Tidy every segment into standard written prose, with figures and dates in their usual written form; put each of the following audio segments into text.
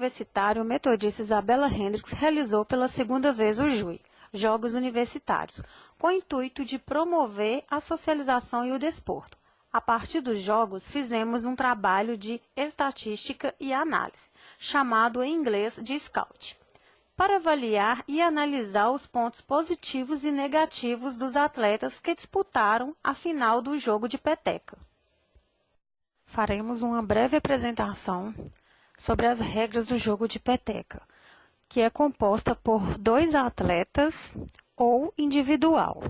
universitário metodista Isabela Hendricks realizou pela segunda vez o JUI, Jogos Universitários, com o intuito de promover a socialização e o desporto. A partir dos jogos, fizemos um trabalho de estatística e análise, chamado em inglês de Scout, para avaliar e analisar os pontos positivos e negativos dos atletas que disputaram a final do jogo de peteca. Faremos uma breve apresentação sobre as regras do jogo de peteca, que é composta por 2 atletas ou individual.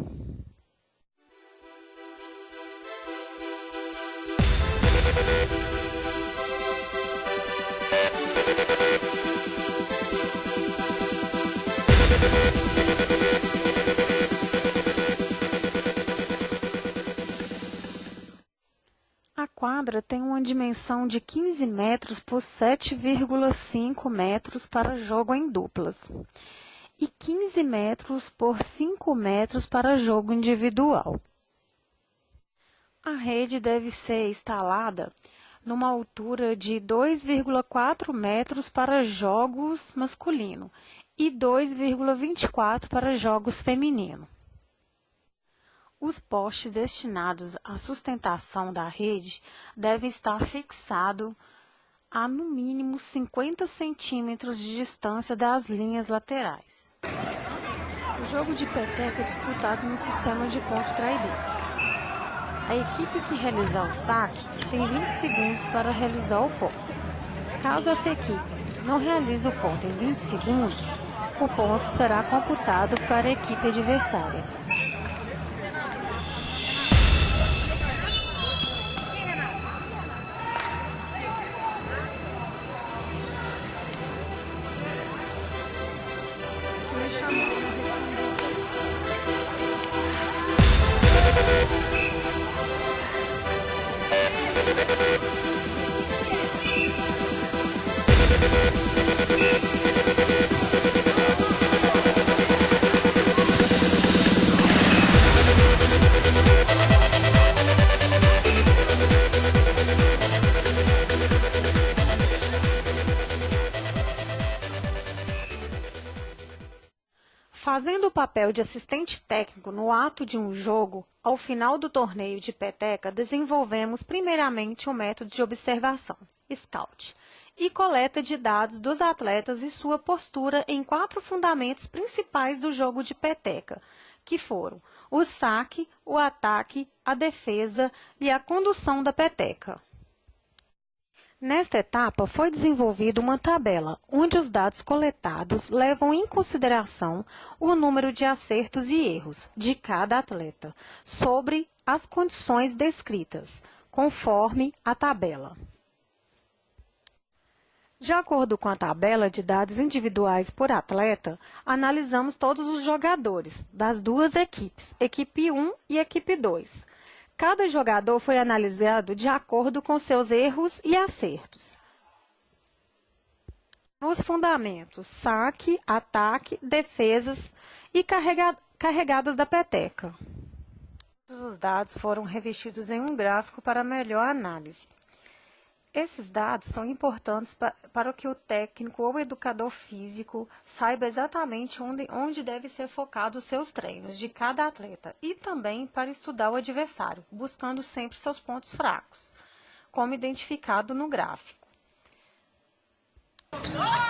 A quadra tem uma dimensão de 15 metros por 7,5 metros para jogo em duplas e 15 metros por 5 metros para jogo individual. A rede deve ser instalada numa altura de 2,4 metros para jogos masculino e 2,24 para jogos feminino. Os postes destinados à sustentação da rede devem estar fixados a no mínimo 50 centímetros de distância das linhas laterais. O jogo de peteca é disputado no sistema de ponto try-back. A equipe que realizar o saque tem 20 segundos para realizar o ponto. Caso essa equipe não realize o ponto em 20 segundos, o ponto será computado para a equipe adversária. Fazendo o papel de assistente técnico no ato de um jogo, ao final do torneio de peteca, desenvolvemos primeiramente o método de observação, Scout, e coleta de dados dos atletas e sua postura em 4 fundamentos principais do jogo de peteca, que foram o saque, o ataque, a defesa e a condução da peteca. Nesta etapa, foi desenvolvida uma tabela, onde os dados coletados levam em consideração o número de acertos e erros de cada atleta, sobre as condições descritas, conforme a tabela. De acordo com a tabela de dados individuais por atleta, analisamos todos os jogadores das 2 equipes, equipe 1 e equipe 2. Cada jogador foi analisado de acordo com seus erros e acertos. Nos fundamentos, saque, ataque, defesas e carregadas da peteca. Todos os dados foram revestidos em um gráfico para melhor análise. Esses dados são importantes para que o técnico ou educador físico saiba exatamente onde deve ser focado os seus treinos de cada atleta e também para estudar o adversário, buscando sempre seus pontos fracos, como identificado no gráfico.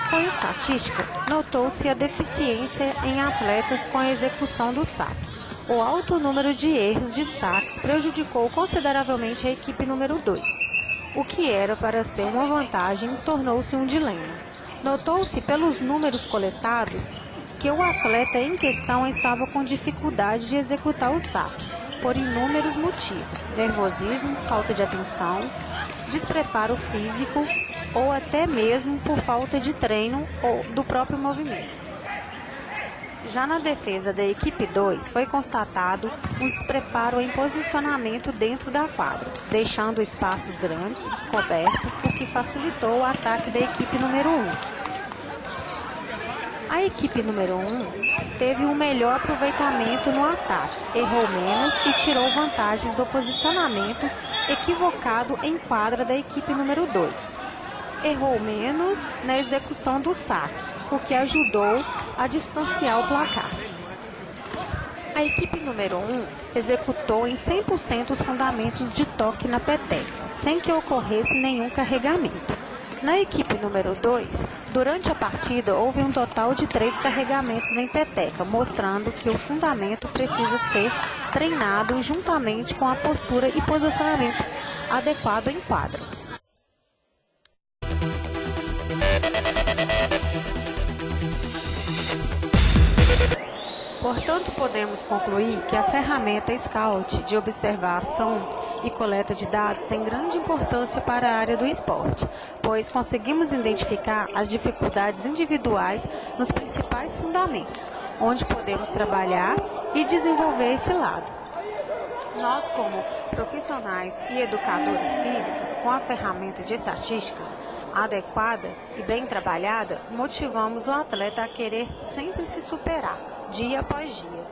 Com estatística, notou-se a deficiência em atletas com a execução do saque. O alto número de erros de saques prejudicou consideravelmente a equipe número 2. O que era para ser uma vantagem tornou-se um dilema. Notou-se pelos números coletados que o atleta em questão estava com dificuldade de executar o saque, por inúmeros motivos: nervosismo, falta de atenção, despreparo físico ou até mesmo por falta de treino ou do próprio movimento. Já na defesa da equipe 2, foi constatado um despreparo em posicionamento dentro da quadra, deixando espaços grandes descobertos, o que facilitou o ataque da equipe número 1. A equipe número 1 teve um melhor aproveitamento no ataque, errou menos e tirou vantagens do posicionamento equivocado em quadra da equipe número 2. errou menos na execução do saque, o que ajudou a distanciar o placar. A equipe número 1 executou em 100% os fundamentos de toque na peteca, sem que ocorresse nenhum carregamento. Na equipe número 2, durante a partida houve um total de 3 carregamentos em peteca, mostrando que o fundamento precisa ser treinado juntamente com a postura e posicionamento adequado em quadra. Portanto, podemos concluir que a ferramenta Scout de observação e coleta de dados tem grande importância para a área do esporte, pois conseguimos identificar as dificuldades individuais nos principais fundamentos, onde podemos trabalhar e desenvolver esse lado. Nós, como profissionais e educadores físicos, com a ferramenta de estatística adequada e bem trabalhada, motivamos o atleta a querer sempre se superar, dia após dia.